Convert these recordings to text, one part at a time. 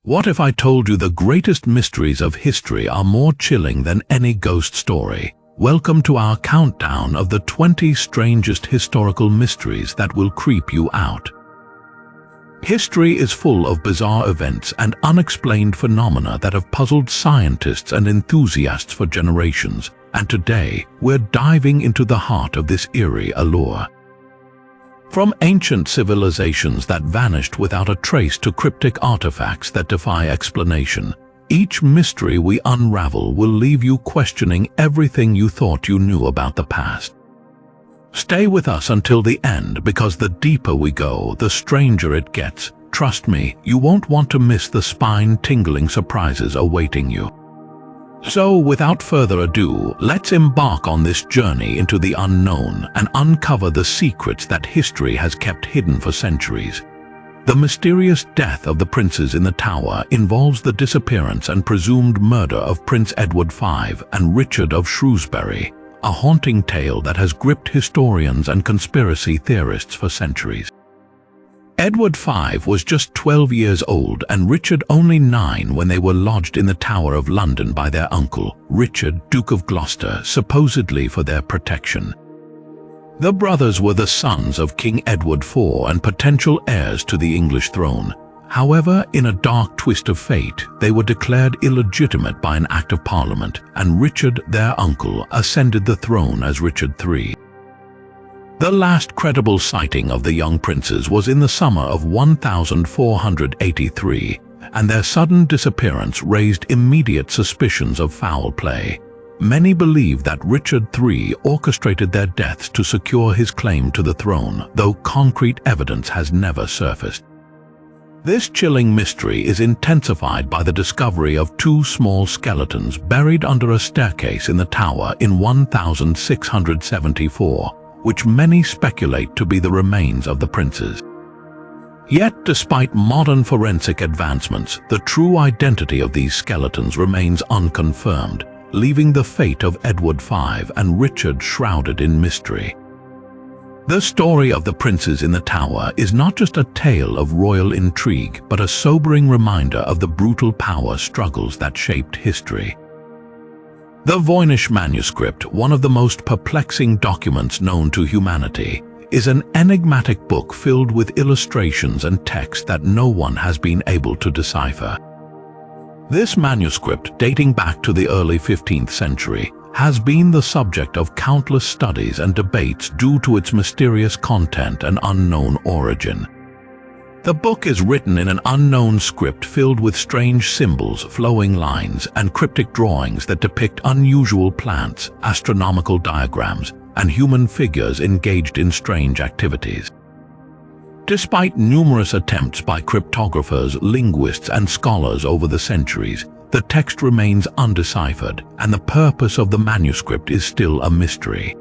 What if I told you the greatest mysteries of history are more chilling than any ghost story? Welcome to our countdown of the 20 strangest historical mysteries that will creep you out. History is full of bizarre events and unexplained phenomena that have puzzled scientists and enthusiasts for generations, and today we're diving into the heart of this eerie allure. From ancient civilizations that vanished without a trace to cryptic artifacts that defy explanation, each mystery we unravel will leave you questioning everything you thought you knew about the past. Stay with us until the end, because the deeper we go, the stranger it gets. Trust me, you won't want to miss the spine-tingling surprises awaiting you. So, without further ado, let's embark on this journey into the unknown and uncover the secrets that history has kept hidden for centuries. The mysterious death of the princes in the Tower involves the disappearance and presumed murder of Prince Edward V and Richard of Shrewsbury, a haunting tale that has gripped historians and conspiracy theorists for centuries. Edward V was just 12 years old and Richard only 9 when they were lodged in the Tower of London by their uncle, Richard, Duke of Gloucester, supposedly for their protection. The brothers were the sons of King Edward IV and potential heirs to the English throne. However, in a dark twist of fate, they were declared illegitimate by an Act of Parliament, and Richard, their uncle, ascended the throne as Richard III. The last credible sighting of the young princes was in the summer of 1483, and their sudden disappearance raised immediate suspicions of foul play. Many believe that Richard III orchestrated their deaths to secure his claim to the throne, though concrete evidence has never surfaced. This chilling mystery is intensified by the discovery of 2 small skeletons buried under a staircase in the tower in 1674, which many speculate to be the remains of the princes. Yet, despite modern forensic advancements, the true identity of these skeletons remains unconfirmed, leaving the fate of Edward V and Richard shrouded in mystery. The story of the princes in the Tower is not just a tale of royal intrigue, but a sobering reminder of the brutal power struggles that shaped history. The Voynich Manuscript, one of the most perplexing documents known to humanity, is an enigmatic book filled with illustrations and text that no one has been able to decipher. This manuscript, dating back to the early 15th century, has been the subject of countless studies and debates due to its mysterious content and unknown origin. The book is written in an unknown script filled with strange symbols, flowing lines, and cryptic drawings that depict unusual plants, astronomical diagrams, and human figures engaged in strange activities. Despite numerous attempts by cryptographers, linguists, and scholars over the centuries, the text remains undeciphered, and the purpose of the manuscript is still a mystery.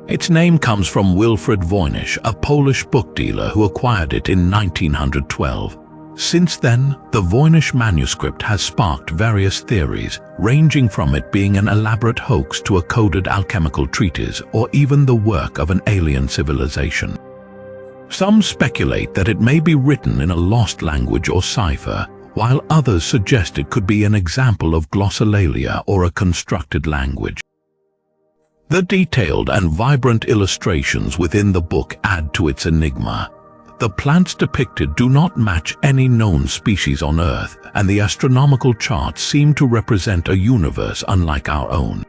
Its name comes from Wilfrid Voynich, a Polish book dealer who acquired it in 1912. Since then, the Voynich manuscript has sparked various theories, ranging from it being an elaborate hoax to a coded alchemical treatise, or even the work of an alien civilization. Some speculate that it may be written in a lost language or cipher, while others suggest it could be an example of glossolalia or a constructed language. The detailed and vibrant illustrations within the book add to its enigma. The plants depicted do not match any known species on Earth, and the astronomical charts seem to represent a universe unlike our own.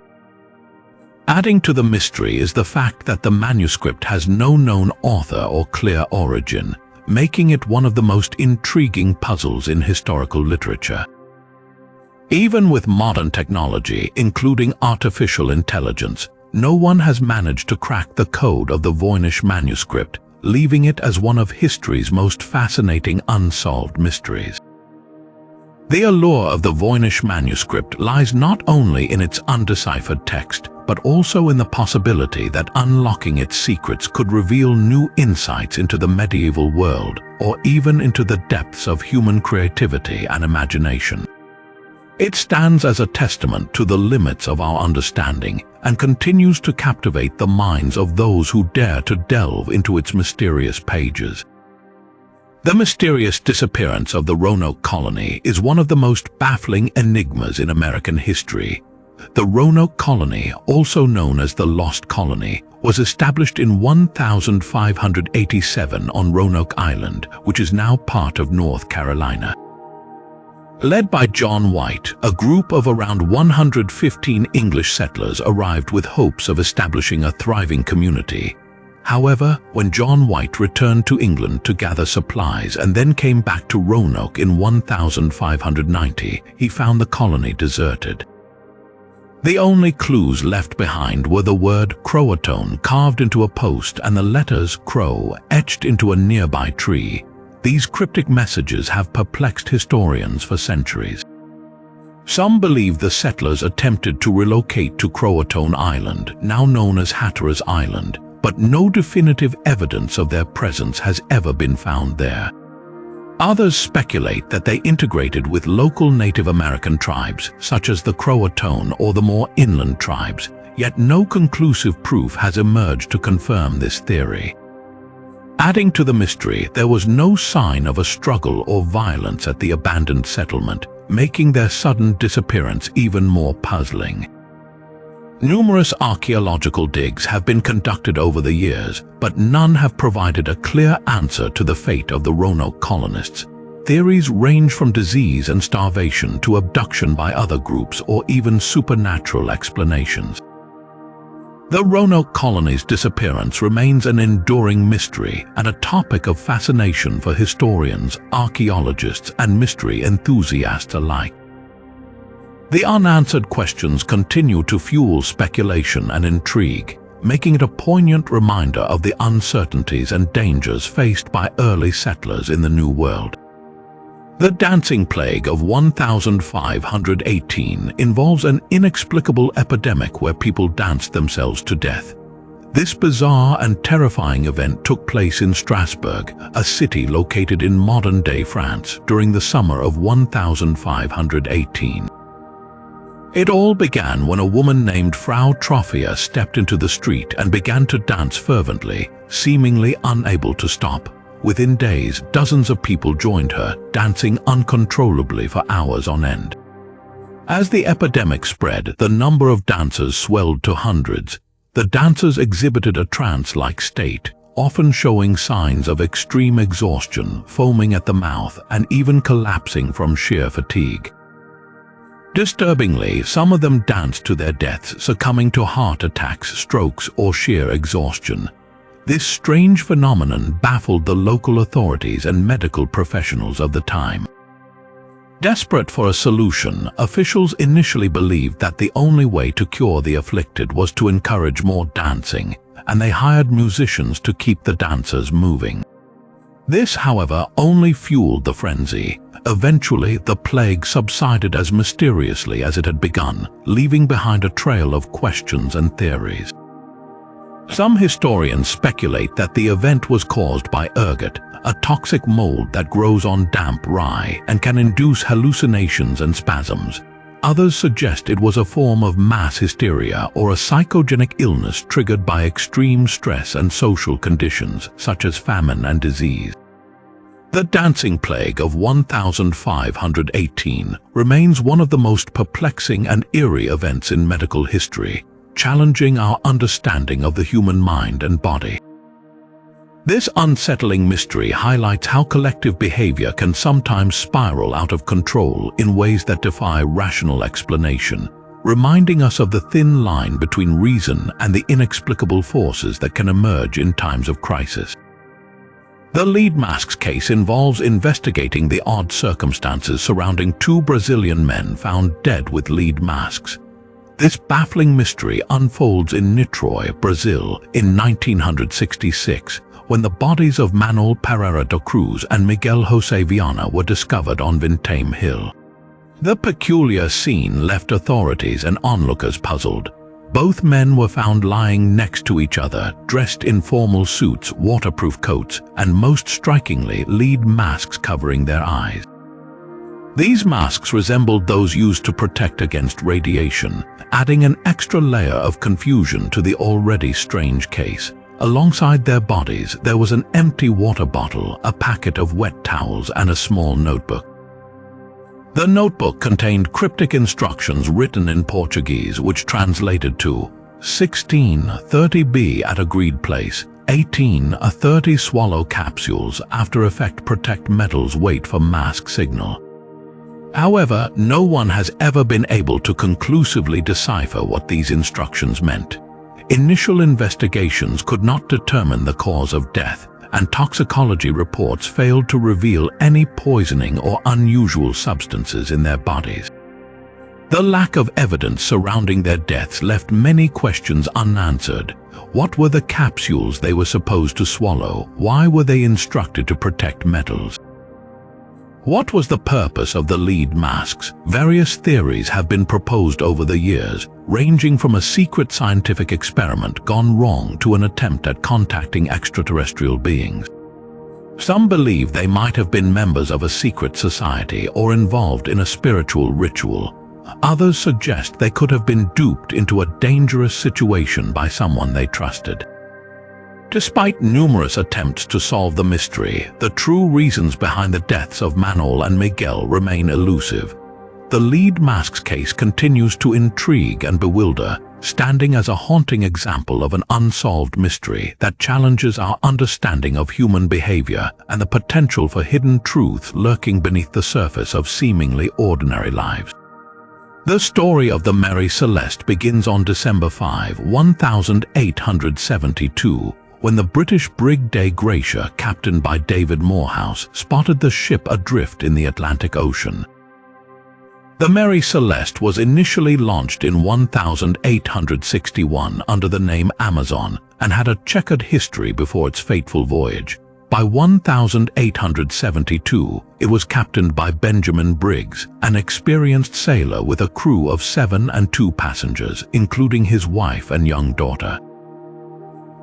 Adding to the mystery is the fact that the manuscript has no known author or clear origin, making it one of the most intriguing puzzles in historical literature. Even with modern technology, including artificial intelligence, no one has managed to crack the code of the Voynich manuscript, leaving it as one of history's most fascinating unsolved mysteries. The allure of the Voynich manuscript lies not only in its undeciphered text, but also in the possibility that unlocking its secrets could reveal new insights into the medieval world, or even into the depths of human creativity and imagination. It stands as a testament to the limits of our understanding and continues to captivate the minds of those who dare to delve into its mysterious pages. The mysterious disappearance of the Roanoke Colony is one of the most baffling enigmas in American history. The Roanoke Colony, also known as the Lost Colony, was established in 1587 on Roanoke Island, which is now part of North Carolina. Led by John White, a group of around 115 English settlers arrived with hopes of establishing a thriving community. However, when John White returned to England to gather supplies and then came back to Roanoke in 1590, he found the colony deserted. The only clues left behind were the word Croatoan carved into a post and the letters Crow etched into a nearby tree. These cryptic messages have perplexed historians for centuries. Some believe the settlers attempted to relocate to Croatoan Island, now known as Hatteras Island, but no definitive evidence of their presence has ever been found there. Others speculate that they integrated with local Native American tribes, such as the Croatoan or the more inland tribes, yet no conclusive proof has emerged to confirm this theory. Adding to the mystery, there was no sign of a struggle or violence at the abandoned settlement, making their sudden disappearance even more puzzling. Numerous archaeological digs have been conducted over the years, but none have provided a clear answer to the fate of the Roanoke colonists. Theories range from disease and starvation to abduction by other groups or even supernatural explanations. The Roanoke colony's disappearance remains an enduring mystery and a topic of fascination for historians, archaeologists, and mystery enthusiasts alike. The unanswered questions continue to fuel speculation and intrigue, making it a poignant reminder of the uncertainties and dangers faced by early settlers in the New World. The dancing plague of 1518 involves an inexplicable epidemic where people danced themselves to death. This bizarre and terrifying event took place in Strasbourg, a city located in modern-day France, during the summer of 1518. It all began when a woman named Frau Trophia stepped into the street and began to dance fervently, seemingly unable to stop. Within days, dozens of people joined her, dancing uncontrollably for hours on end. As the epidemic spread, the number of dancers swelled to hundreds. The dancers exhibited a trance-like state, often showing signs of extreme exhaustion, foaming at the mouth, and even collapsing from sheer fatigue. Disturbingly, some of them danced to their deaths, succumbing to heart attacks, strokes, or sheer exhaustion. This strange phenomenon baffled the local authorities and medical professionals of the time. Desperate for a solution, officials initially believed that the only way to cure the afflicted was to encourage more dancing, and they hired musicians to keep the dancers moving. This, however, only fueled the frenzy. Eventually, the plague subsided as mysteriously as it had begun, leaving behind a trail of questions and theories. Some historians speculate that the event was caused by ergot, a toxic mold that grows on damp rye and can induce hallucinations and spasms. Others suggest it was a form of mass hysteria or a psychogenic illness triggered by extreme stress and social conditions, such as famine and disease. The dancing plague of 1518 remains one of the most perplexing and eerie events in medical history, challenging our understanding of the human mind and body. This unsettling mystery highlights how collective behavior can sometimes spiral out of control in ways that defy rational explanation, reminding us of the thin line between reason and the inexplicable forces that can emerge in times of crisis. The lead masks case involves investigating the odd circumstances surrounding two Brazilian men found dead with lead masks. This baffling mystery unfolds in Niterói, Brazil, in 1966, when the bodies of Manuel Pereira da Cruz and Miguel José Viana were discovered on Vintame Hill. The peculiar scene left authorities and onlookers puzzled. Both men were found lying next to each other, dressed in formal suits, waterproof coats, and most strikingly, lead masks covering their eyes. These masks resembled those used to protect against radiation, adding an extra layer of confusion to the already strange case. Alongside their bodies, there was an empty water bottle, a packet of wet towels, and a small notebook. The notebook contained cryptic instructions written in Portuguese, which translated to 16:30 at agreed place, 18:30 swallow capsules, after effect protect metals, wait for mask signal. However, no one has ever been able to conclusively decipher what these instructions meant. Initial investigations could not determine the cause of death, and toxicology reports failed to reveal any poisoning or unusual substances in their bodies. The lack of evidence surrounding their deaths left many questions unanswered. What were the capsules they were supposed to swallow? Why were they instructed to protect metals? What was the purpose of the lead masks? Various theories have been proposed over the years, ranging from a secret scientific experiment gone wrong to an attempt at contacting extraterrestrial beings. Some believe they might have been members of a secret society or involved in a spiritual ritual. Others suggest they could have been duped into a dangerous situation by someone they trusted. Despite numerous attempts to solve the mystery, the true reasons behind the deaths of Manuel and Miguel remain elusive. The lead masks case continues to intrigue and bewilder, standing as a haunting example of an unsolved mystery that challenges our understanding of human behavior and the potential for hidden truths lurking beneath the surface of seemingly ordinary lives. The story of the Mary Celeste begins on December 5, 1872, when the British brig de Gracia, captained by David Morehouse, spotted the ship adrift in the Atlantic Ocean. The Mary Celeste was initially launched in 1861 under the name Amazon and had a checkered history before its fateful voyage. By 1872, it was captained by Benjamin Briggs, an experienced sailor with a crew of 7 and 2 passengers, including his wife and young daughter.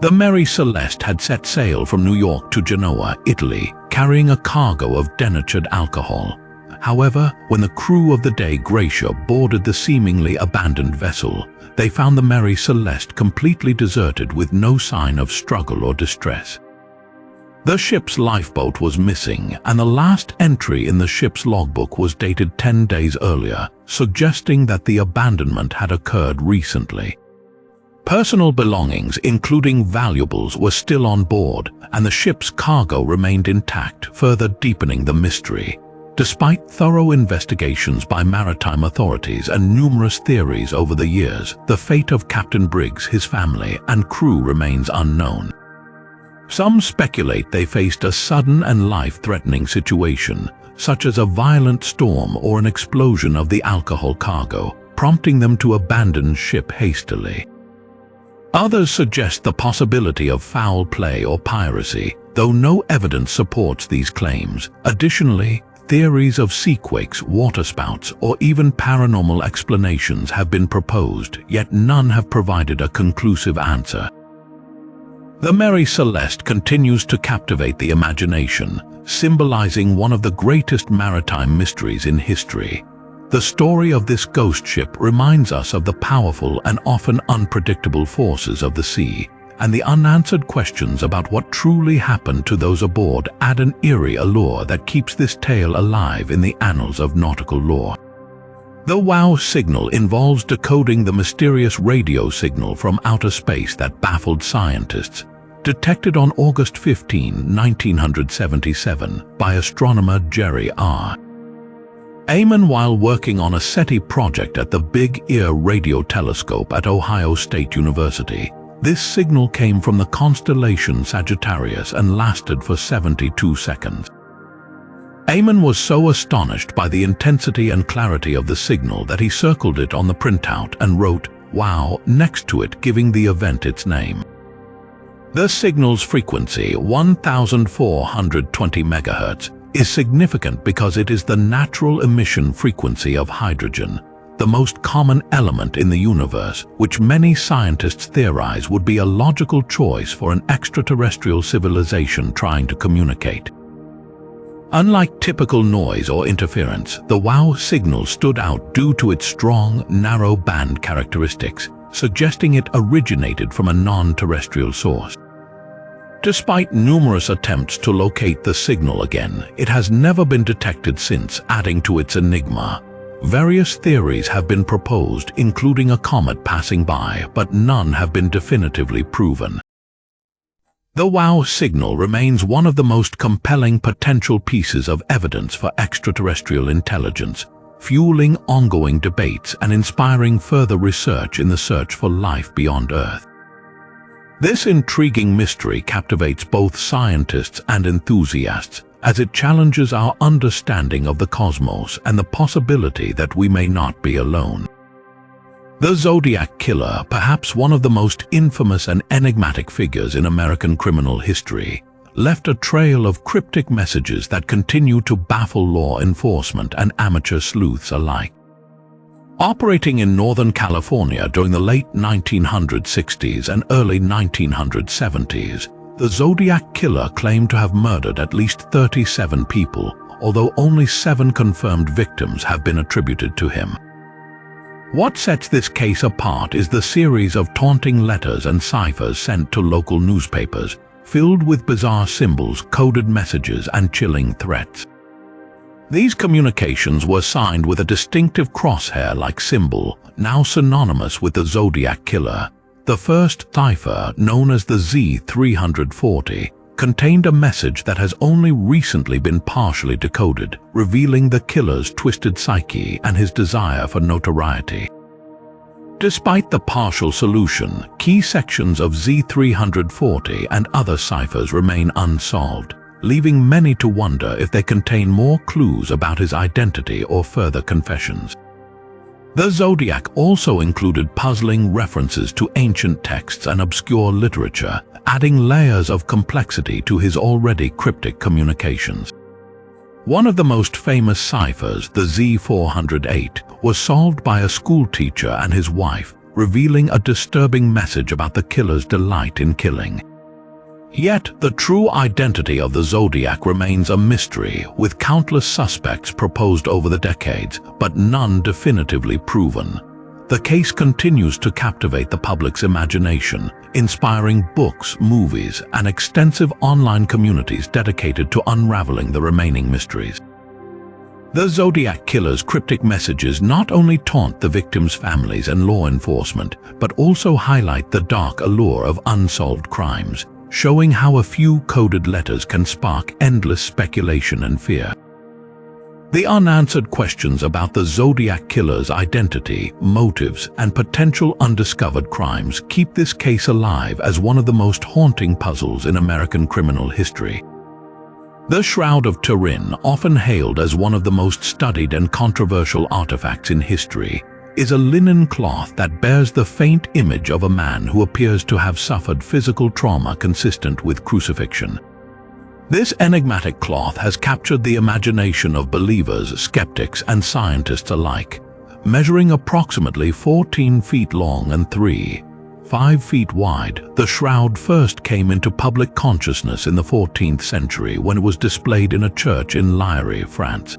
The Mary Celeste had set sail from New York to Genoa, Italy, carrying a cargo of denatured alcohol. However, when the crew of the de Gracia boarded the seemingly abandoned vessel, they found the Mary Celeste completely deserted with no sign of struggle or distress. The ship's lifeboat was missing, and the last entry in the ship's logbook was dated 10 days earlier, suggesting that the abandonment had occurred recently. Personal belongings, including valuables, were still on board, and the ship's cargo remained intact, further deepening the mystery. Despite thorough investigations by maritime authorities and numerous theories over the years, the fate of Captain Briggs, his family, and crew remains unknown. Some speculate they faced a sudden and life-threatening situation, such as a violent storm or an explosion of the alcohol cargo, prompting them to abandon ship hastily. Others suggest the possibility of foul play or piracy, though no evidence supports these claims. Additionally, theories of seaquakes, waterspouts, or even paranormal explanations have been proposed, yet none have provided a conclusive answer. The Mary Celeste continues to captivate the imagination, symbolizing one of the greatest maritime mysteries in history. The story of this ghost ship reminds us of the powerful and often unpredictable forces of the sea, and the unanswered questions about what truly happened to those aboard add an eerie allure that keeps this tale alive in the annals of nautical lore. The WOW signal involves decoding the mysterious radio signal from outer space that baffled scientists. Detected on August 15, 1977, by astronomer Jerry R. Amon, while working on a SETI project at the Big Ear Radio Telescope at Ohio State University. This signal came from the constellation Sagittarius and lasted for 72 seconds. Amon was so astonished by the intensity and clarity of the signal that he circled it on the printout and wrote "WOW" next to it, giving the event its name. The signal's frequency, 1420 MHz, is significant because it is the natural emission frequency of hydrogen, the most common element in the universe, which many scientists theorize would be a logical choice for an extraterrestrial civilization trying to communicate. Unlike typical noise or interference, the WOW signal stood out due to its strong, narrow band characteristics, suggesting it originated from a non-terrestrial source. Despite numerous attempts to locate the signal again, it has never been detected since, adding to its enigma. Various theories have been proposed, including a comet passing by, but none have been definitively proven. The WOW signal remains one of the most compelling potential pieces of evidence for extraterrestrial intelligence, fueling ongoing debates and inspiring further research in the search for life beyond Earth. This intriguing mystery captivates both scientists and enthusiasts, as it challenges our understanding of the cosmos and the possibility that we may not be alone. The Zodiac Killer, perhaps one of the most infamous and enigmatic figures in American criminal history, left a trail of cryptic messages that continue to baffle law enforcement and amateur sleuths alike. Operating in Northern California during the late 1960s and early 1970s, the Zodiac Killer claimed to have murdered at least 37 people, although only 7 confirmed victims have been attributed to him. What sets this case apart is the series of taunting letters and ciphers sent to local newspapers, filled with bizarre symbols, coded messages, and chilling threats. These communications were signed with a distinctive crosshair-like symbol, now synonymous with the Zodiac Killer. The first cipher, known as the Z340, contained a message that has only recently been partially decoded, revealing the killer's twisted psyche and his desire for notoriety. Despite the partial solution, key sections of Z340 and other ciphers remain unsolved, leaving many to wonder if they contain more clues about his identity or further confessions. The Zodiac also included puzzling references to ancient texts and obscure literature, adding layers of complexity to his already cryptic communications. One of the most famous ciphers, the Z408, was solved by a schoolteacher and his wife, revealing a disturbing message about the killer's delight in killing. Yet, the true identity of the Zodiac remains a mystery, with countless suspects proposed over the decades, but none definitively proven. The case continues to captivate the public's imagination, inspiring books, movies, and extensive online communities dedicated to unraveling the remaining mysteries. The Zodiac Killer's cryptic messages not only taunt the victims' families and law enforcement, but also highlight the dark allure of unsolved crimes, showing how a few coded letters can spark endless speculation and fear. The unanswered questions about the Zodiac Killer's identity, motives, and potential undiscovered crimes keep this case alive as one of the most haunting puzzles in American criminal history. The Shroud of Turin, often hailed as one of the most studied and controversial artifacts in history, is a linen cloth that bears the faint image of a man who appears to have suffered physical trauma consistent with crucifixion. This enigmatic cloth has captured the imagination of believers, skeptics, and scientists alike. Measuring approximately 14 feet long and 5 feet wide, the shroud first came into public consciousness in the 14th century when it was displayed in a church in Liège, France.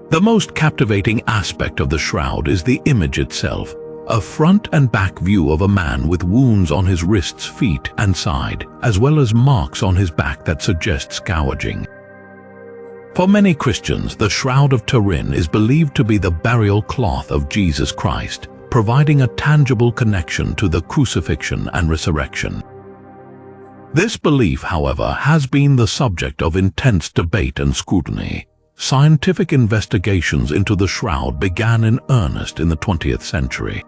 The most captivating aspect of the shroud is the image itself, a front and back view of a man with wounds on his wrists, feet, and side, as well as marks on his back that suggest gouging. For many Christians, the Shroud of Turin is believed to be the burial cloth of Jesus Christ, providing a tangible connection to the crucifixion and resurrection. This belief, however, has been the subject of intense debate and scrutiny. Scientific investigations into the shroud began in earnest in the 20th century.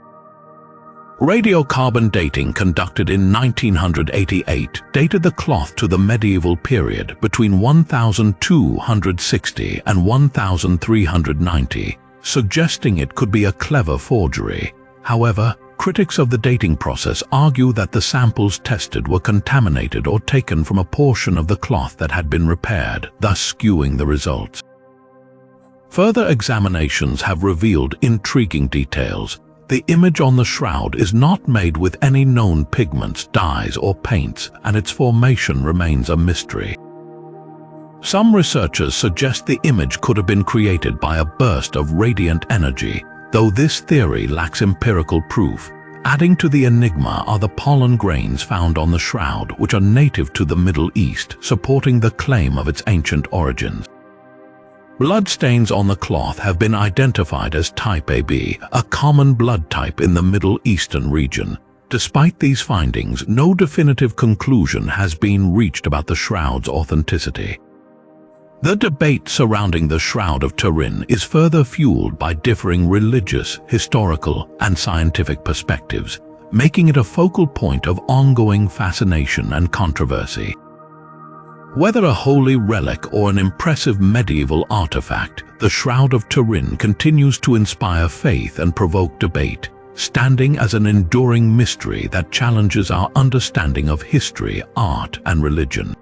Radiocarbon dating conducted in 1988 dated the cloth to the medieval period between 1260 and 1390, suggesting it could be a clever forgery. However, critics of the dating process argue that the samples tested were contaminated or taken from a portion of the cloth that had been repaired, thus skewing the results. Further examinations have revealed intriguing details. The image on the shroud is not made with any known pigments, dyes, or paints, and its formation remains a mystery. Some researchers suggest the image could have been created by a burst of radiant energy, though this theory lacks empirical proof. Adding to the enigma are the pollen grains found on the shroud, which are native to the Middle East, supporting the claim of its ancient origins. Bloodstains on the cloth have been identified as type AB, a common blood type in the Middle Eastern region. Despite these findings, no definitive conclusion has been reached about the shroud's authenticity. The debate surrounding the Shroud of Turin is further fueled by differing religious, historical, and scientific perspectives, making it a focal point of ongoing fascination and controversy. Whether a holy relic or an impressive medieval artifact, the Shroud of Turin continues to inspire faith and provoke debate, standing as an enduring mystery that challenges our understanding of history, art, and religion.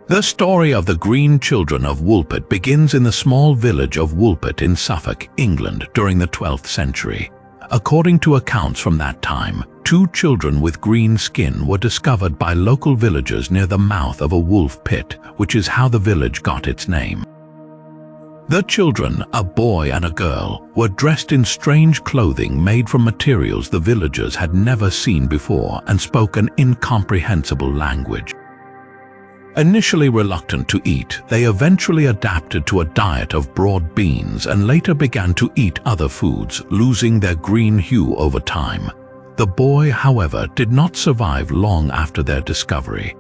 The story of the Green Children of Woolpit begins in the small village of Woolpit in Suffolk, England, during the 12th century. According to accounts from that time, 2 children with green skin were discovered by local villagers near the mouth of a wolf pit, which is how the village got its name. The children, a boy and a girl, were dressed in strange clothing made from materials the villagers had never seen before and spoke an incomprehensible language. Initially reluctant to eat, they eventually adapted to a diet of broad beans and later began to eat other foods, losing their green hue over time. The boy, however, did not survive long after their discovery.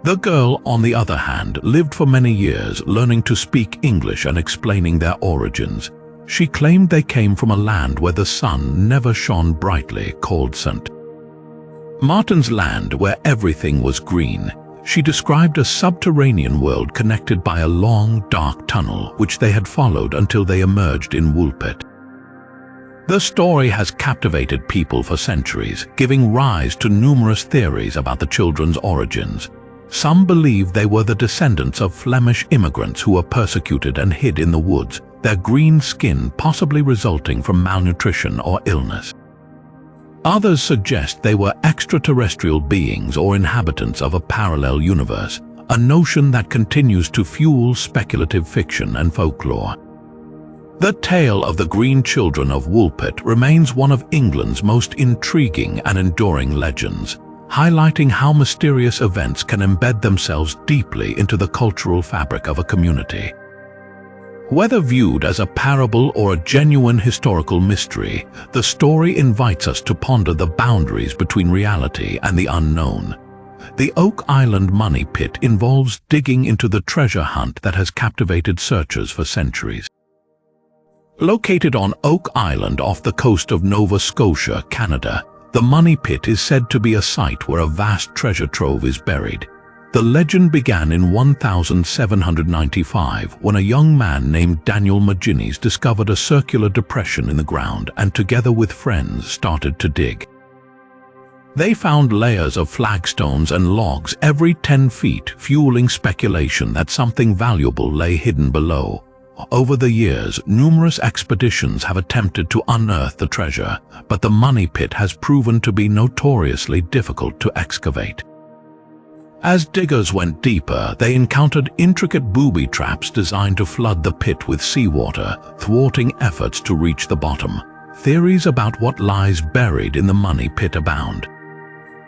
The girl, on the other hand, lived for many years, learning to speak English and explaining their origins. She claimed they came from a land where the sun never shone brightly, called St. Martin's Land, where everything was green. She described a subterranean world connected by a long, dark tunnel, which they had followed until they emerged in Woolpit. The story has captivated people for centuries, giving rise to numerous theories about the children's origins. Some believe they were the descendants of Flemish immigrants who were persecuted and hid in the woods, their green skin possibly resulting from malnutrition or illness. Others suggest they were extraterrestrial beings or inhabitants of a parallel universe, a notion that continues to fuel speculative fiction and folklore. The tale of the Green Children of Woolpit remains one of England's most intriguing and enduring legends, highlighting how mysterious events can embed themselves deeply into the cultural fabric of a community. Whether viewed as a parable or a genuine historical mystery, the story invites us to ponder the boundaries between reality and the unknown. The Oak Island Money Pit involves digging into the treasure hunt that has captivated searchers for centuries. Located on Oak Island off the coast of Nova Scotia, Canada, the Money Pit is said to be a site where a vast treasure trove is buried. The legend began in 1795 when a young man named Daniel Maginnis discovered a circular depression in the ground and together with friends started to dig. They found layers of flagstones and logs every 10 feet, fueling speculation that something valuable lay hidden below. Over the years, numerous expeditions have attempted to unearth the treasure, but the Money Pit has proven to be notoriously difficult to excavate. As diggers went deeper, they encountered intricate booby traps designed to flood the pit with seawater, thwarting efforts to reach the bottom. Theories about what lies buried in the Money Pit abound.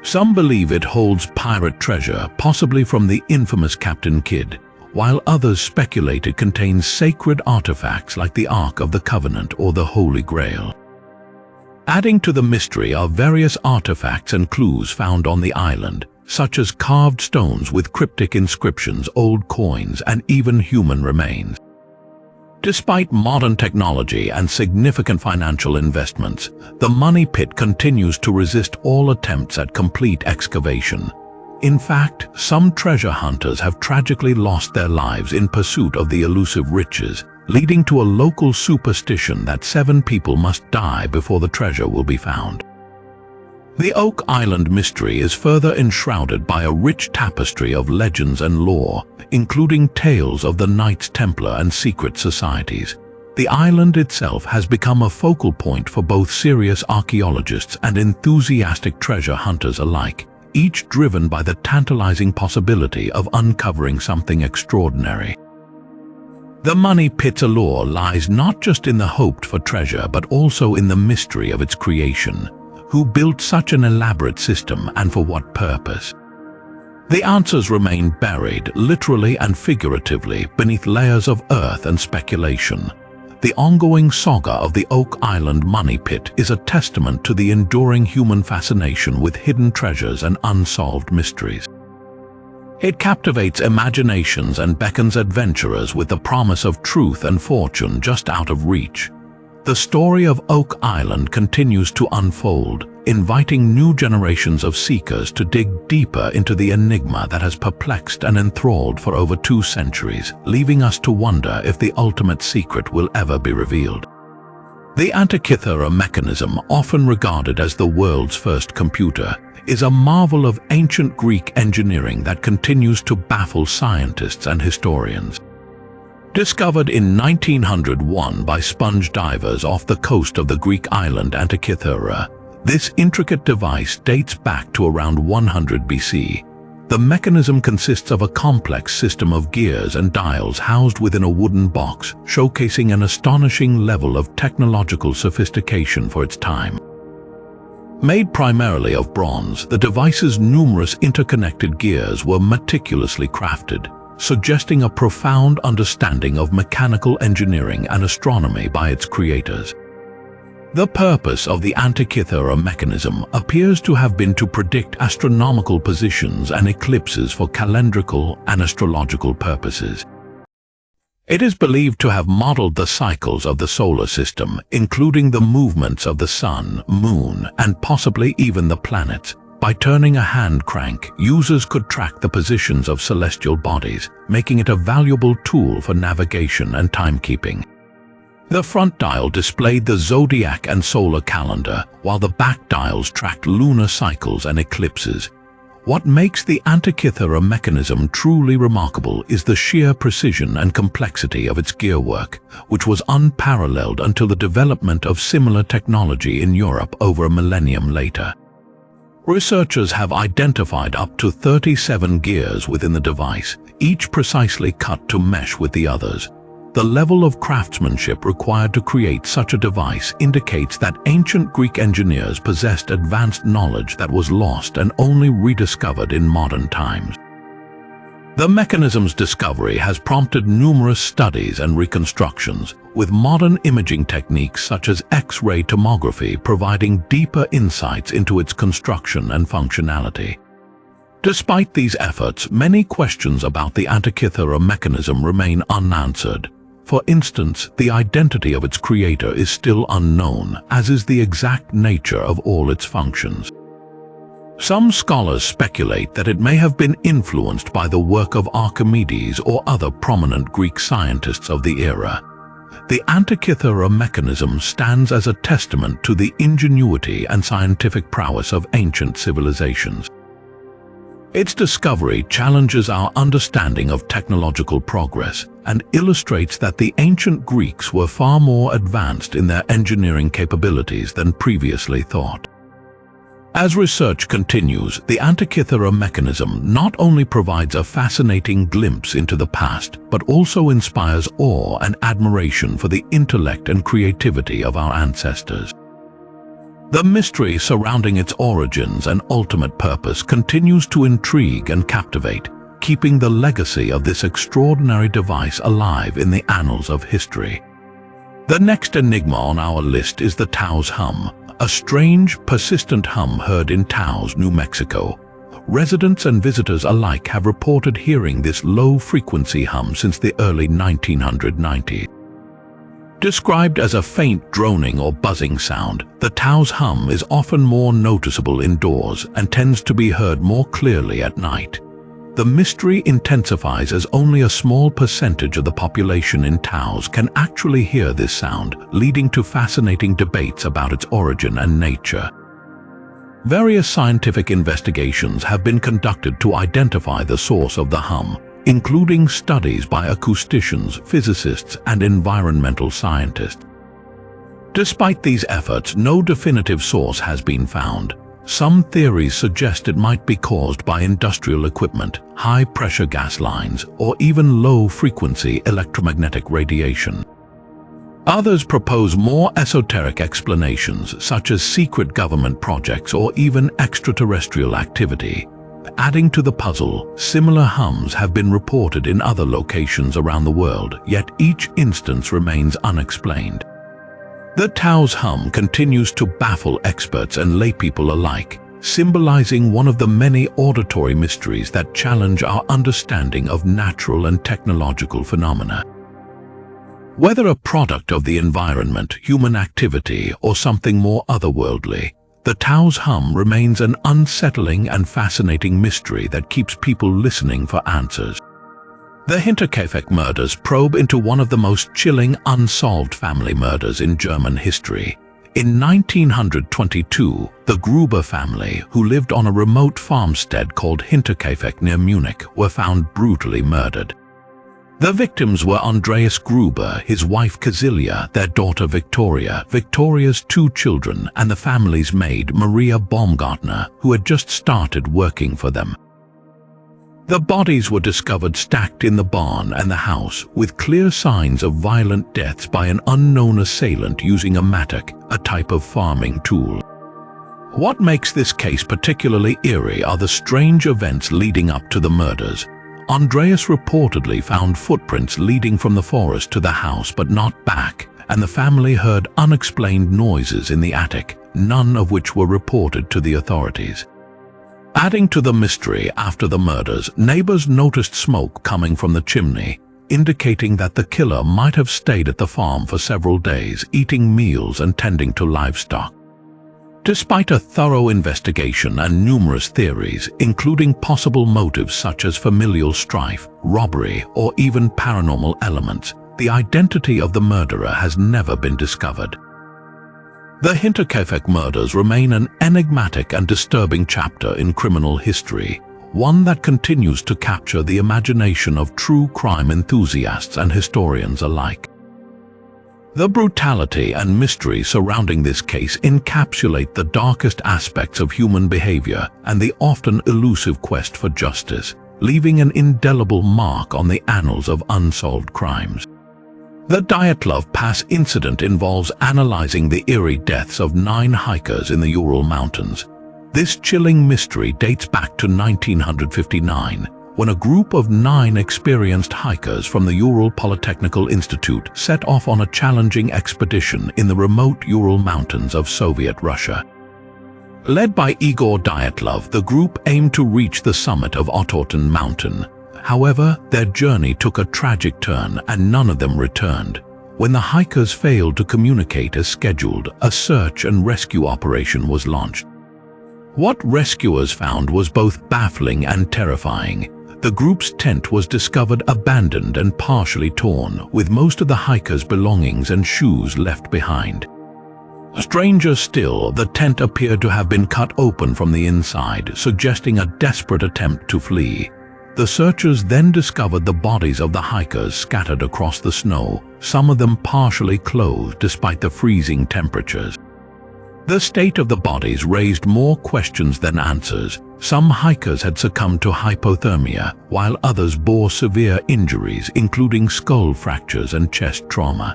Some believe it holds pirate treasure, possibly from the infamous Captain Kidd, while others speculate it contains sacred artifacts like the Ark of the Covenant or the Holy Grail. Adding to the mystery are various artifacts and clues found on the island, such as carved stones with cryptic inscriptions, old coins, and even human remains. Despite modern technology and significant financial investments, the Money Pit continues to resist all attempts at complete excavation. In fact, some treasure hunters have tragically lost their lives in pursuit of the elusive riches, leading to a local superstition that 7 people must die before the treasure will be found. The Oak Island mystery is further enshrouded by a rich tapestry of legends and lore, including tales of the Knights Templar and secret societies. The island itself has become a focal point for both serious archaeologists and enthusiastic treasure hunters alike, each driven by the tantalizing possibility of uncovering something extraordinary. The Money Pit's allure lies not just in the hoped-for treasure but also in the mystery of its creation. Who built such an elaborate system and for what purpose? The answers remain buried, literally and figuratively, beneath layers of earth and speculation. The ongoing saga of the Oak Island money pit is a testament to the enduring human fascination with hidden treasures and unsolved mysteries. It captivates imaginations and beckons adventurers with the promise of truth and fortune just out of reach. The story of Oak Island continues to unfold, inviting new generations of seekers to dig deeper into the enigma that has perplexed and enthralled for over 2 centuries, leaving us to wonder if the ultimate secret will ever be revealed. The Antikythera Mechanism, often regarded as the world's first computer, is a marvel of ancient Greek engineering that continues to baffle scientists and historians. Discovered in 1901 by sponge divers off the coast of the Greek island Antikythera, this intricate device dates back to around 100 BC. The mechanism consists of a complex system of gears and dials housed within a wooden box, showcasing an astonishing level of technological sophistication for its time. Made primarily of bronze, the device's numerous interconnected gears were meticulously crafted, suggesting a profound understanding of mechanical engineering and astronomy by its creators. The purpose of the Antikythera Mechanism appears to have been to predict astronomical positions and eclipses for calendrical and astrological purposes. It is believed to have modeled the cycles of the solar system, including the movements of the sun, moon, and possibly even the planets. By turning a hand crank, users could track the positions of celestial bodies, making it a valuable tool for navigation and timekeeping. The front dial displayed the zodiac and solar calendar, while the back dials tracked lunar cycles and eclipses. What makes the Antikythera Mechanism truly remarkable is the sheer precision and complexity of its gearwork, which was unparalleled until the development of similar technology in Europe over a millennium later. Researchers have identified up to 37 gears within the device, each precisely cut to mesh with the others. The level of craftsmanship required to create such a device indicates that ancient Greek engineers possessed advanced knowledge that was lost and only rediscovered in modern times. The mechanism's discovery has prompted numerous studies and reconstructions, with modern imaging techniques such as X-ray tomography providing deeper insights into its construction and functionality. Despite these efforts, many questions about the Antikythera Mechanism remain unanswered. For instance, the identity of its creator is still unknown, as is the exact nature of all its functions. Some scholars speculate that it may have been influenced by the work of Archimedes or other prominent Greek scientists of the era. The Antikythera Mechanism stands as a testament to the ingenuity and scientific prowess of ancient civilizations. Its discovery challenges our understanding of technological progress and illustrates that the ancient Greeks were far more advanced in their engineering capabilities than previously thought. As research continues, the Antikythera Mechanism not only provides a fascinating glimpse into the past, but also inspires awe and admiration for the intellect and creativity of our ancestors. The mystery surrounding its origins and ultimate purpose continues to intrigue and captivate, keeping the legacy of this extraordinary device alive in the annals of history. The next enigma on our list is the Taos hum, a strange, persistent hum heard in Taos, New Mexico. Residents and visitors alike have reported hearing this low-frequency hum since the early 1990s. Described as a faint droning or buzzing sound, the Taos hum is often more noticeable indoors and tends to be heard more clearly at night. The mystery intensifies as only a small percentage of the population in Taos can actually hear this sound, leading to fascinating debates about its origin and nature. Various scientific investigations have been conducted to identify the source of the hum, including studies by acousticians, physicists, and environmental scientists. Despite these efforts, no definitive source has been found. Some theories suggest it might be caused by industrial equipment, high-pressure gas lines, or even low-frequency electromagnetic radiation. Others propose more esoteric explanations, such as secret government projects or even extraterrestrial activity. Adding to the puzzle, similar hums have been reported in other locations around the world, yet each instance remains unexplained. The Taos hum continues to baffle experts and laypeople alike, symbolizing one of the many auditory mysteries that challenge our understanding of natural and technological phenomena. Whether a product of the environment, human activity, or something more otherworldly, the Taos hum remains an unsettling and fascinating mystery that keeps people listening for answers. The Hinterkaifeck murders probe into one of the most chilling unsolved family murders in German history. In 1922, the Gruber family, who lived on a remote farmstead called Hinterkaifeck near Munich, were found brutally murdered. The victims were Andreas Gruber, his wife Casilia, their daughter Victoria, Victoria's 2 children, and the family's maid Maria Baumgartner, who had just started working for them. The bodies were discovered stacked in the barn and the house, with clear signs of violent deaths by an unknown assailant using a mattock, a type of farming tool. What makes this case particularly eerie are the strange events leading up to the murders. Andreas reportedly found footprints leading from the forest to the house but not back, and the family heard unexplained noises in the attic, none of which were reported to the authorities. Adding to the mystery, after the murders, neighbors noticed smoke coming from the chimney, indicating that the killer might have stayed at the farm for several days, eating meals and tending to livestock. Despite a thorough investigation and numerous theories, including possible motives such as familial strife, robbery, or even paranormal elements, the identity of the murderer has never been discovered. The Hinterkaifeck murders remain an enigmatic and disturbing chapter in criminal history, one that continues to capture the imagination of true crime enthusiasts and historians alike. The brutality and mystery surrounding this case encapsulate the darkest aspects of human behavior and the often elusive quest for justice, leaving an indelible mark on the annals of unsolved crimes. The Dyatlov Pass incident involves analyzing the eerie deaths of 9 hikers in the Ural Mountains. This chilling mystery dates back to 1959, when a group of 9 experienced hikers from the Ural Polytechnical Institute set off on a challenging expedition in the remote Ural Mountains of Soviet Russia. Led by Igor Dyatlov, the group aimed to reach the summit of Otorten Mountain. However, their journey took a tragic turn and none of them returned. When the hikers failed to communicate as scheduled, a search and rescue operation was launched. What rescuers found was both baffling and terrifying. The group's tent was discovered abandoned and partially torn, with most of the hikers' belongings and shoes left behind. Stranger still, the tent appeared to have been cut open from the inside, suggesting a desperate attempt to flee. The searchers then discovered the bodies of the hikers scattered across the snow, some of them partially clothed despite the freezing temperatures. The state of the bodies raised more questions than answers. Some hikers had succumbed to hypothermia, while others bore severe injuries, including skull fractures and chest trauma.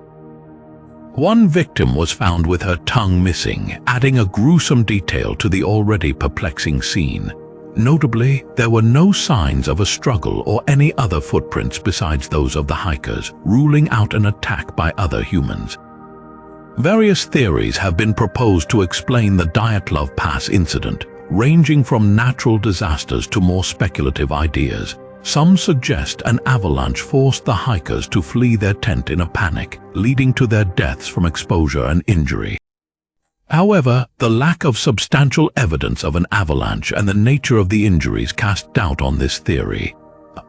One victim was found with her tongue missing, adding a gruesome detail to the already perplexing scene. Notably, there were no signs of a struggle or any other footprints besides those of the hikers, ruling out an attack by other humans. Various theories have been proposed to explain the Dyatlov Pass incident, ranging from natural disasters to more speculative ideas. Some suggest an avalanche forced the hikers to flee their tent in a panic, leading to their deaths from exposure and injury. However, the lack of substantial evidence of an avalanche and the nature of the injuries cast doubt on this theory.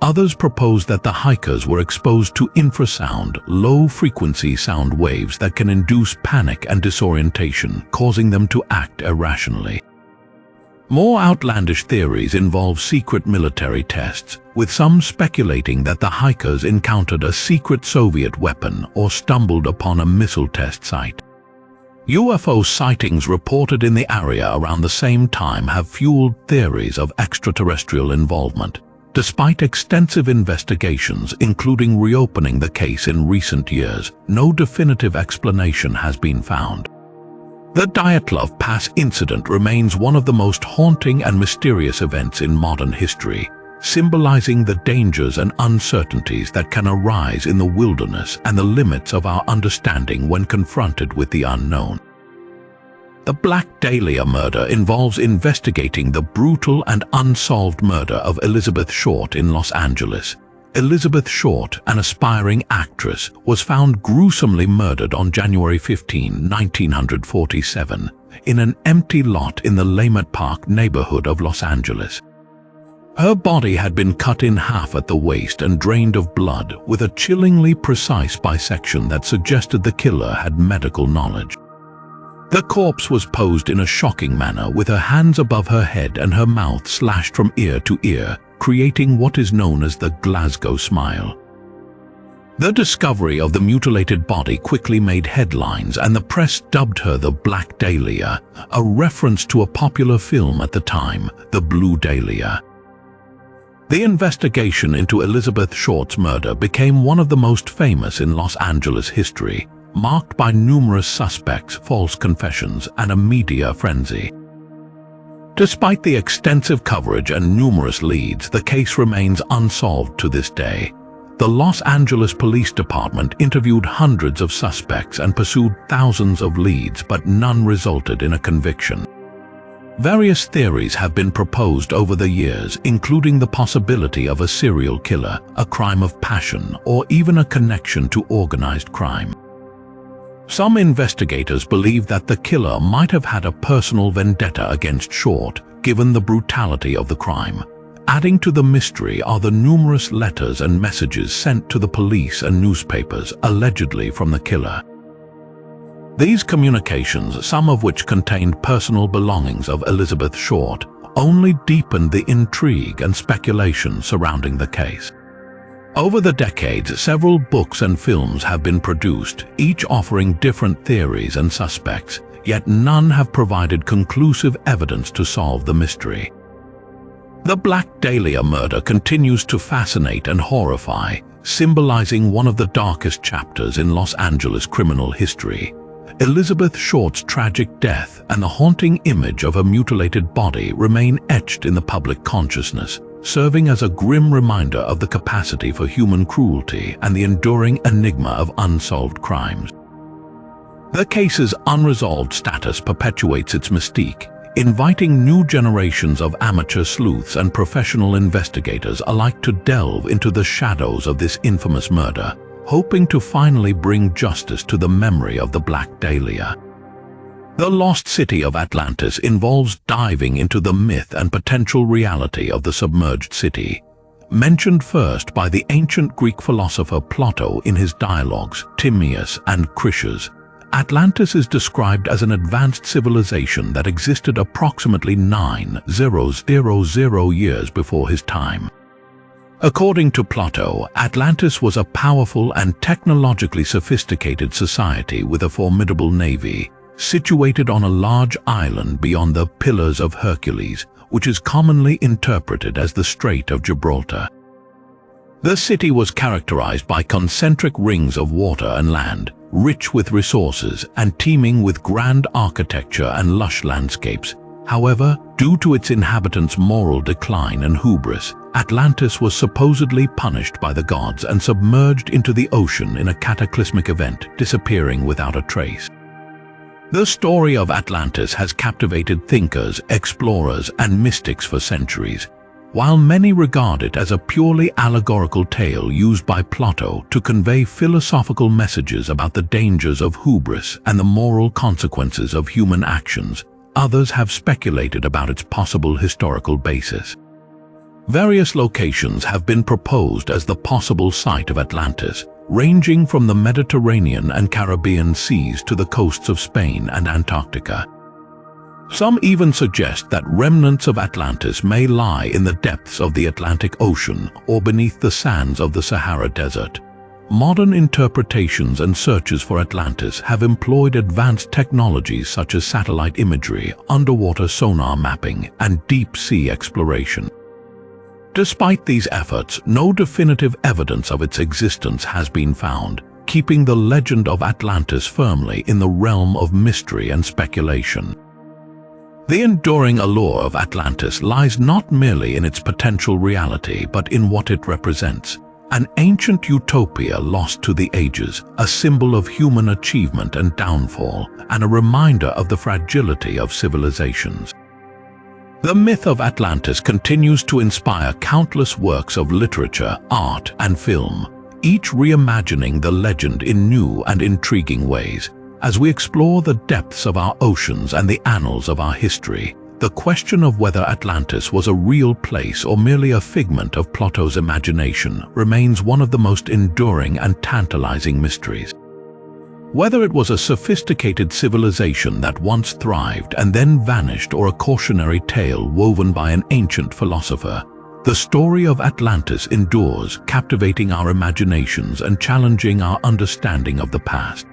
Others propose that the hikers were exposed to infrasound, low-frequency sound waves that can induce panic and disorientation, causing them to act irrationally. More outlandish theories involve secret military tests, with some speculating that the hikers encountered a secret Soviet weapon or stumbled upon a missile test site. UFO sightings reported in the area around the same time have fueled theories of extraterrestrial involvement. Despite extensive investigations, including reopening the case in recent years, no definitive explanation has been found. The Dyatlov Pass incident remains one of the most haunting and mysterious events in modern history, symbolizing the dangers and uncertainties that can arise in the wilderness and the limits of our understanding when confronted with the unknown. The Black Dahlia murder involves investigating the brutal and unsolved murder of Elizabeth Short in Los Angeles. Elizabeth Short, an aspiring actress, was found gruesomely murdered on January 15, 1947, in an empty lot in the Leimert Park neighborhood of Los Angeles. Her body had been cut in half at the waist and drained of blood, with a chillingly precise bisection that suggested the killer had medical knowledge. The corpse was posed in a shocking manner, with her hands above her head and her mouth slashed from ear to ear, creating what is known as the Glasgow smile. The discovery of the mutilated body quickly made headlines, and the press dubbed her the Black Dahlia, a reference to a popular film at the time, The Blue Dahlia. The investigation into Elizabeth Short's murder became one of the most famous in Los Angeles history, marked by numerous suspects, false confessions, and a media frenzy. Despite the extensive coverage and numerous leads, the case remains unsolved to this day. The Los Angeles Police Department interviewed hundreds of suspects and pursued thousands of leads, but none resulted in a conviction. Various theories have been proposed over the years, including the possibility of a serial killer, a crime of passion, or even a connection to organized crime. Some investigators believe that the killer might have had a personal vendetta against Short, given the brutality of the crime. Adding to the mystery are the numerous letters and messages sent to the police and newspapers, allegedly from the killer. These communications, some of which contained personal belongings of Elizabeth Short, only deepened the intrigue and speculation surrounding the case. Over the decades, several books and films have been produced, each offering different theories and suspects, yet none have provided conclusive evidence to solve the mystery. The Black Dahlia murder continues to fascinate and horrify, symbolizing one of the darkest chapters in Los Angeles criminal history. Elizabeth Short's tragic death and the haunting image of her mutilated body remain etched in the public consciousness, serving as a grim reminder of the capacity for human cruelty and the enduring enigma of unsolved crimes. The case's unresolved status perpetuates its mystique, inviting new generations of amateur sleuths and professional investigators alike to delve into the shadows of this infamous murder, hoping to finally bring justice to the memory of the Black Dahlia. The Lost City of Atlantis involves diving into the myth and potential reality of the submerged city. Mentioned first by the ancient Greek philosopher Plato in his dialogues Timaeus and Critias, Atlantis is described as an advanced civilization that existed approximately 9,000 years before his time. According to Plato, Atlantis was a powerful and technologically sophisticated society with a formidable navy, situated on a large island beyond the Pillars of Hercules, which is commonly interpreted as the Strait of Gibraltar. The city was characterized by concentric rings of water and land, rich with resources and teeming with grand architecture and lush landscapes. However, due to its inhabitants' moral decline and hubris, Atlantis was supposedly punished by the gods and submerged into the ocean in a cataclysmic event, disappearing without a trace. The story of Atlantis has captivated thinkers, explorers, and mystics for centuries. While many regard it as a purely allegorical tale used by Plato to convey philosophical messages about the dangers of hubris and the moral consequences of human actions, others have speculated about its possible historical basis. Various locations have been proposed as the possible site of Atlantis, ranging from the Mediterranean and Caribbean seas to the coasts of Spain and Antarctica. Some even suggest that remnants of Atlantis may lie in the depths of the Atlantic Ocean or beneath the sands of the Sahara Desert. Modern interpretations and searches for Atlantis have employed advanced technologies such as satellite imagery, underwater sonar mapping, and deep-sea exploration. Despite these efforts, no definitive evidence of its existence has been found, keeping the legend of Atlantis firmly in the realm of mystery and speculation. The enduring allure of Atlantis lies not merely in its potential reality, but in what it represents. An ancient utopia lost to the ages, a symbol of human achievement and downfall, and a reminder of the fragility of civilizations. The myth of Atlantis continues to inspire countless works of literature, art, and film, each reimagining the legend in new and intriguing ways. As we explore the depths of our oceans and the annals of our history, the question of whether Atlantis was a real place or merely a figment of Plato's imagination remains one of the most enduring and tantalizing mysteries. Whether it was a sophisticated civilization that once thrived and then vanished, or a cautionary tale woven by an ancient philosopher, the story of Atlantis endures, captivating our imaginations and challenging our understanding of the past.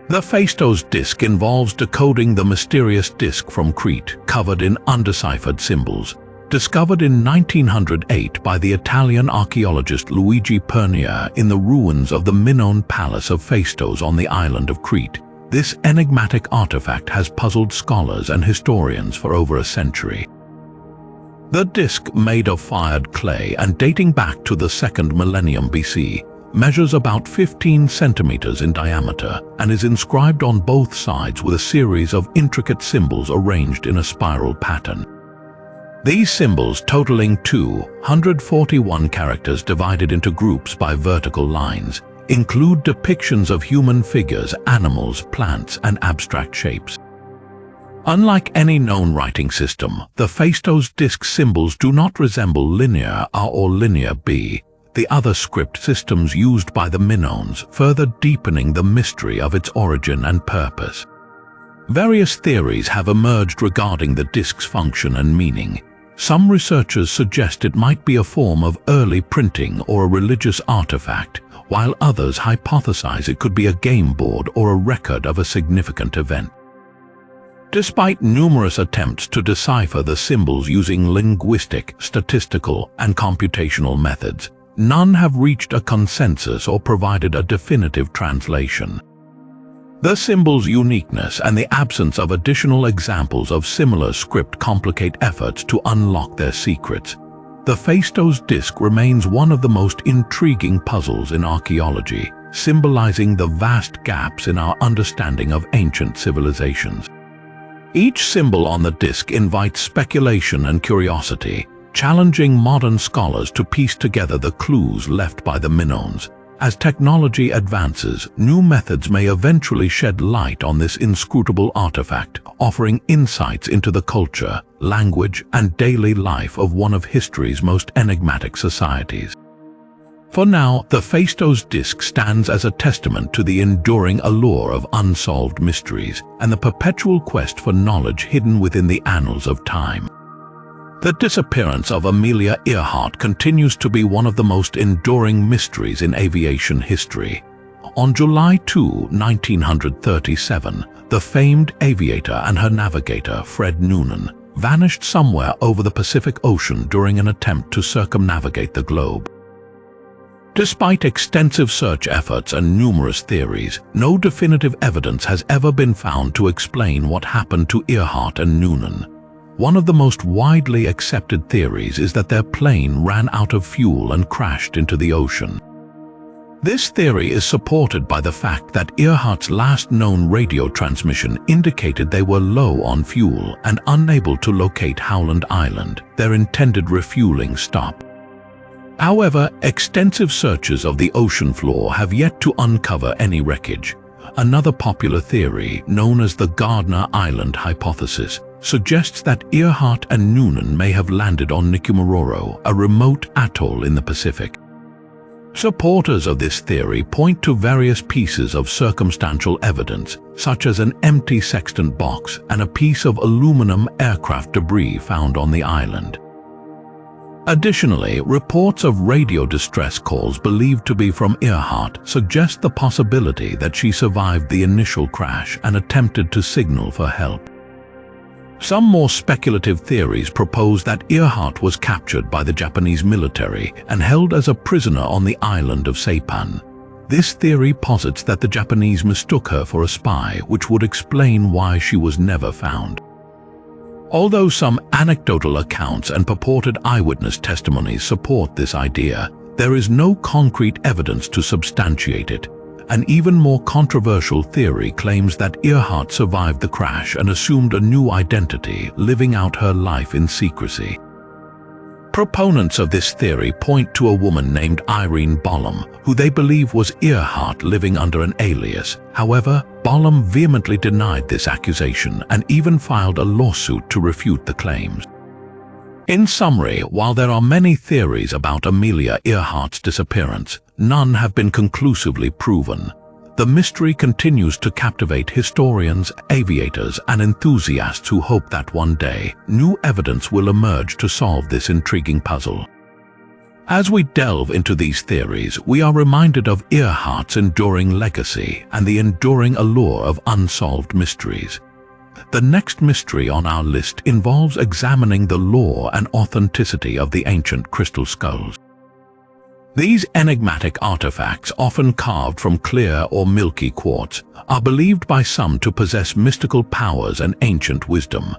The Phaistos disk involves decoding the mysterious disk from Crete, covered in undeciphered symbols. Discovered in 1908 by the Italian archaeologist Luigi Pernier in the ruins of the Minoan Palace of Phaistos on the island of Crete, this enigmatic artifact has puzzled scholars and historians for over a century. The disk, made of fired clay and dating back to the 2nd millennium BC, measures about 15 centimeters in diameter and is inscribed on both sides with a series of intricate symbols arranged in a spiral pattern. These symbols, totaling 241 characters divided into groups by vertical lines, include depictions of human figures, animals, plants, and abstract shapes. Unlike any known writing system, the Phaistos disk symbols do not resemble linear A or linear B, the other script systems used by the Minoans, further deepening the mystery of its origin and purpose. Various theories have emerged regarding the disk's function and meaning. Some researchers suggest it might be a form of early printing or a religious artifact, while others hypothesize it could be a game board or a record of a significant event. Despite numerous attempts to decipher the symbols using linguistic, statistical, and computational methods, none have reached a consensus or provided a definitive translation. The symbol's uniqueness and the absence of additional examples of similar script complicate efforts to unlock their secrets. The Phaistos disk remains one of the most intriguing puzzles in archaeology, symbolizing the vast gaps in our understanding of ancient civilizations. Each symbol on the disk invites speculation and curiosity, challenging modern scholars to piece together the clues left by the Minoans. As technology advances, new methods may eventually shed light on this inscrutable artifact, offering insights into the culture, language, and daily life of one of history's most enigmatic societies. For now, the Phaistos disk stands as a testament to the enduring allure of unsolved mysteries and the perpetual quest for knowledge hidden within the annals of time. The disappearance of Amelia Earhart continues to be one of the most enduring mysteries in aviation history. On July 2, 1937, the famed aviator and her navigator, Fred Noonan, vanished somewhere over the Pacific Ocean during an attempt to circumnavigate the globe. Despite extensive search efforts and numerous theories, no definitive evidence has ever been found to explain what happened to Earhart and Noonan. One of the most widely accepted theories is that their plane ran out of fuel and crashed into the ocean. This theory is supported by the fact that Earhart's last known radio transmission indicated they were low on fuel and unable to locate Howland Island, their intended refueling stop. However, extensive searches of the ocean floor have yet to uncover any wreckage. Another popular theory, known as the Gardner Island hypothesis, suggests that Earhart and Noonan may have landed on Nicumaroro, a remote atoll in the Pacific. Supporters of this theory point to various pieces of circumstantial evidence, such as an empty sextant box and a piece of aluminum aircraft debris found on the island. Additionally, reports of radio distress calls believed to be from Earhart suggest the possibility that she survived the initial crash and attempted to signal for help. Some more speculative theories propose that Earhart was captured by the Japanese military and held as a prisoner on the island of Saipan. This theory posits that the Japanese mistook her for a spy, which would explain why she was never found. Although some anecdotal accounts and purported eyewitness testimonies support this idea, there is no concrete evidence to substantiate it. An even more controversial theory claims that Earhart survived the crash and assumed a new identity, living out her life in secrecy. Proponents of this theory point to a woman named Irene Bollum, who they believe was Earhart living under an alias. However, Bollum vehemently denied this accusation and even filed a lawsuit to refute the claims. In summary, while there are many theories about Amelia Earhart's disappearance, none have been conclusively proven. The mystery continues to captivate historians, aviators, and enthusiasts who hope that one day, new evidence will emerge to solve this intriguing puzzle. As we delve into these theories, we are reminded of Earhart's enduring legacy and the enduring allure of unsolved mysteries. The next mystery on our list involves examining the lore and authenticity of the ancient crystal skulls. These enigmatic artifacts, often carved from clear or milky quartz, are believed by some to possess mystical powers and ancient wisdom.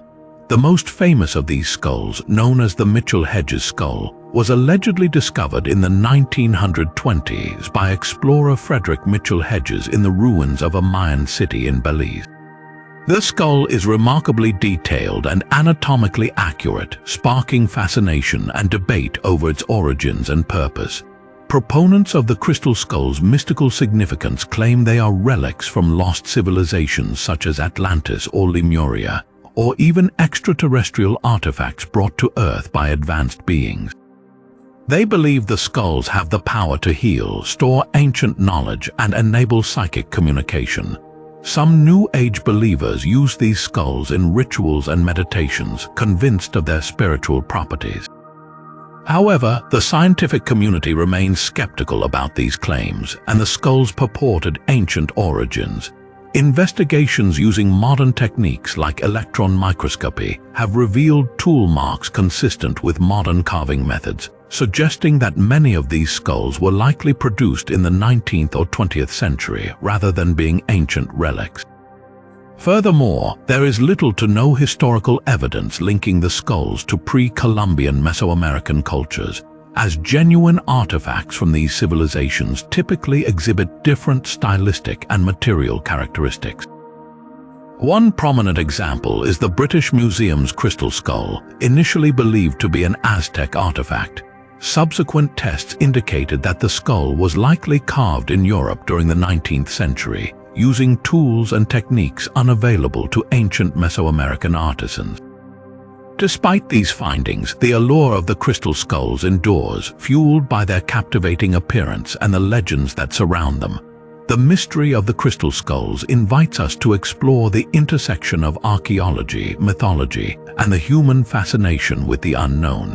The most famous of these skulls, known as the Mitchell-Hedges skull, was allegedly discovered in the 1920s by explorer Frederick Mitchell-Hedges in the ruins of a Mayan city in Belize. The skull is remarkably detailed and anatomically accurate, sparking fascination and debate over its origins and purpose. Proponents of the crystal skull's mystical significance claim they are relics from lost civilizations such as Atlantis or Lemuria, or even extraterrestrial artifacts brought to Earth by advanced beings. They believe the skulls have the power to heal, store ancient knowledge, and enable psychic communication. Some New Age believers use these skulls in rituals and meditations, convinced of their spiritual properties. However, the scientific community remains skeptical about these claims and the skull's purported ancient origins. Investigations using modern techniques like electron microscopy have revealed tool marks consistent with modern carving methods, suggesting that many of these skulls were likely produced in the 19th or 20th century rather than being ancient relics. Furthermore, there is little to no historical evidence linking the skulls to pre-Columbian Mesoamerican cultures, as genuine artifacts from these civilizations typically exhibit different stylistic and material characteristics. One prominent example is the British Museum's crystal skull, initially believed to be an Aztec artifact. Subsequent tests indicated that the skull was likely carved in Europe during the 19th century, using tools and techniques unavailable to ancient Mesoamerican artisans. Despite these findings, the allure of the crystal skulls endures, fueled by their captivating appearance and the legends that surround them. The mystery of the crystal skulls invites us to explore the intersection of archaeology, mythology, and the human fascination with the unknown.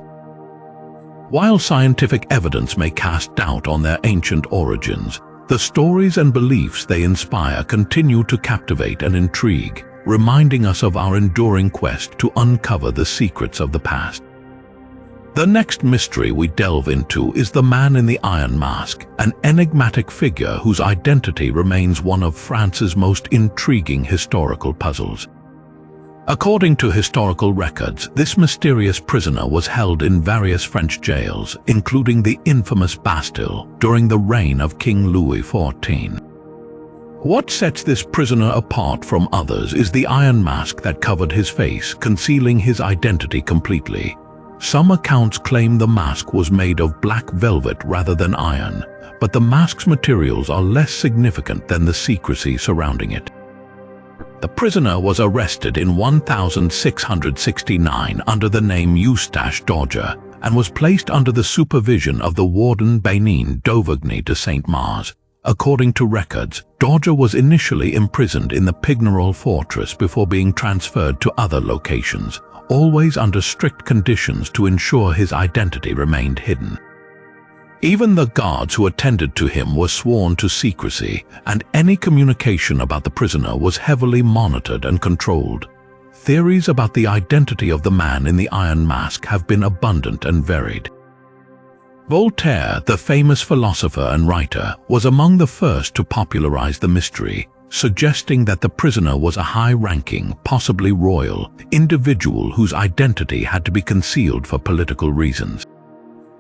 While scientific evidence may cast doubt on their ancient origins, the stories and beliefs they inspire continue to captivate and intrigue, reminding us of our enduring quest to uncover the secrets of the past. The next mystery we delve into is the Man in the Iron Mask, an enigmatic figure whose identity remains one of France's most intriguing historical puzzles. According to historical records, this mysterious prisoner was held in various French jails, including the infamous Bastille, during the reign of King Louis XIV. What sets this prisoner apart from others is the iron mask that covered his face, concealing his identity completely. Some accounts claim the mask was made of black velvet rather than iron, but the mask's materials are less significant than the secrecy surrounding it. The prisoner was arrested in 1669 under the name Eustache Dodger and was placed under the supervision of the warden Bénin d'Auvergne de Saint-Mars. According to records, Dodger was initially imprisoned in the Pignerol fortress before being transferred to other locations, always under strict conditions to ensure his identity remained hidden. Even the guards who attended to him were sworn to secrecy, and any communication about the prisoner was heavily monitored and controlled. theories about the identity of the man in the iron mask have been abundant and varied. Voltaire, the famous philosopher and writer, was among the first to popularize the mystery, suggesting that the prisoner was a high-ranking, possibly royal, individual whose identity had to be concealed for political reasons.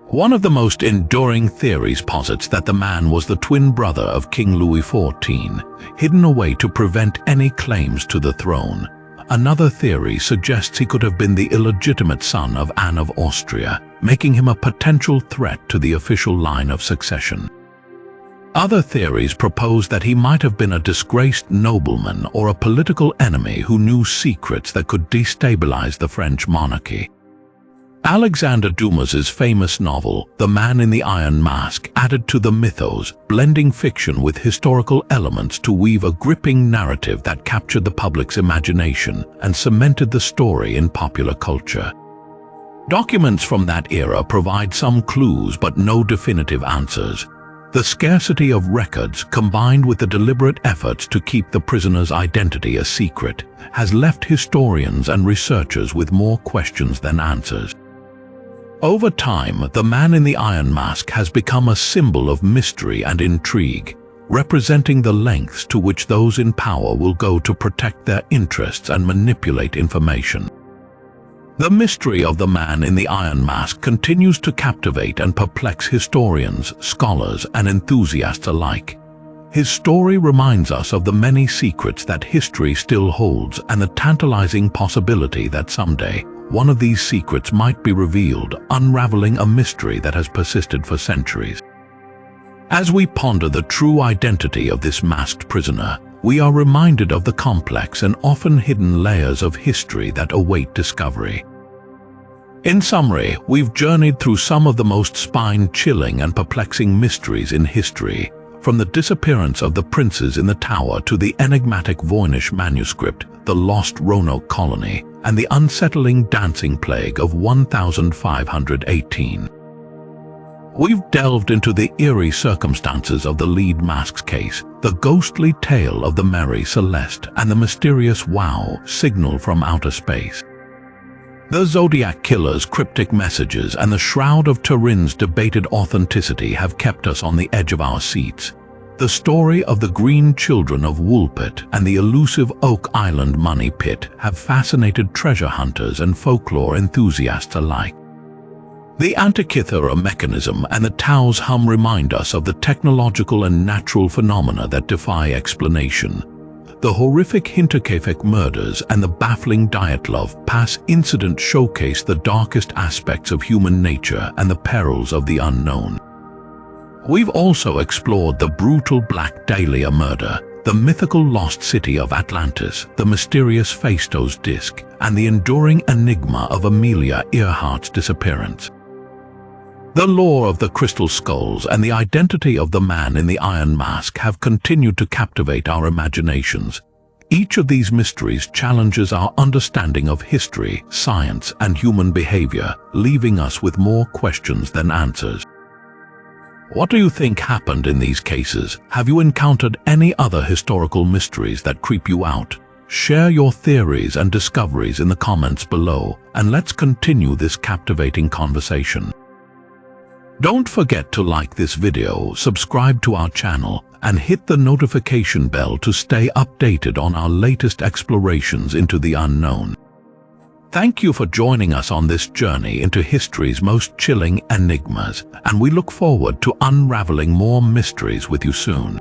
One of the most enduring theories posits that the man was the twin brother of King Louis XIV, hidden away to prevent any claims to the throne. Another theory suggests he could have been the illegitimate son of Anne of Austria, making him a potential threat to the official line of succession. Other theories propose that he might have been a disgraced nobleman or a political enemy who knew secrets that could destabilize the French monarchy. Alexander Dumas's famous novel, The Man in the Iron Mask, added to the mythos, blending fiction with historical elements to weave a gripping narrative that captured the public's imagination and cemented the story in popular culture. Documents from that era provide some clues but no definitive answers. The scarcity of records, combined with the deliberate efforts to keep the prisoner's identity a secret, has left historians and researchers with more questions than answers. Over time, the man in the iron mask has become a symbol of mystery and intrigue, representing the lengths to which those in power will go to protect their interests and manipulate information. The mystery of the man in the iron mask continues to captivate and perplex historians, scholars, and enthusiasts alike. His story reminds us of the many secrets that history still holds and the tantalizing possibility that someday, one of these secrets might be revealed, unraveling a mystery that has persisted for centuries. As we ponder the true identity of this masked prisoner, we are reminded of the complex and often hidden layers of history that await discovery. In summary, we've journeyed through some of the most spine-chilling and perplexing mysteries in history, from the disappearance of the princes in the tower to the enigmatic Voynich Manuscript, the lost Roanoke Colony, and the unsettling dancing plague of 1518. We've delved into the eerie circumstances of the lead mask's case, the ghostly tale of the Mary Celeste, and the mysterious wow signal from outer space. The Zodiac Killer's cryptic messages and the Shroud of Turin's debated authenticity have kept us on the edge of our seats. The story of the Green Children of Woolpit and the elusive Oak Island money pit have fascinated treasure hunters and folklore enthusiasts alike. The Antikythera Mechanism and the Taos hum remind us of the technological and natural phenomena that defy explanation. The horrific Hinterkaifeck murders and the baffling Dyatlov Pass incident showcase the darkest aspects of human nature and the perils of the unknown. We've also explored the brutal Black Dahlia murder, the mythical lost city of Atlantis, the mysterious Phaistos disk, and the enduring enigma of Amelia Earhart's disappearance. The lore of the crystal skulls and the identity of the man in the iron mask have continued to captivate our imaginations. Each of these mysteries challenges our understanding of history, science, and human behavior, leaving us with more questions than answers. What do you think happened in these cases? Have you encountered any other historical mysteries that creep you out? Share your theories and discoveries in the comments below, and let's continue this captivating conversation. Don't forget to like this video, subscribe to our channel, and hit the notification bell to stay updated on our latest explorations into the unknown. Thank you for joining us on this journey into history's most chilling enigmas, and we look forward to unraveling more mysteries with you soon.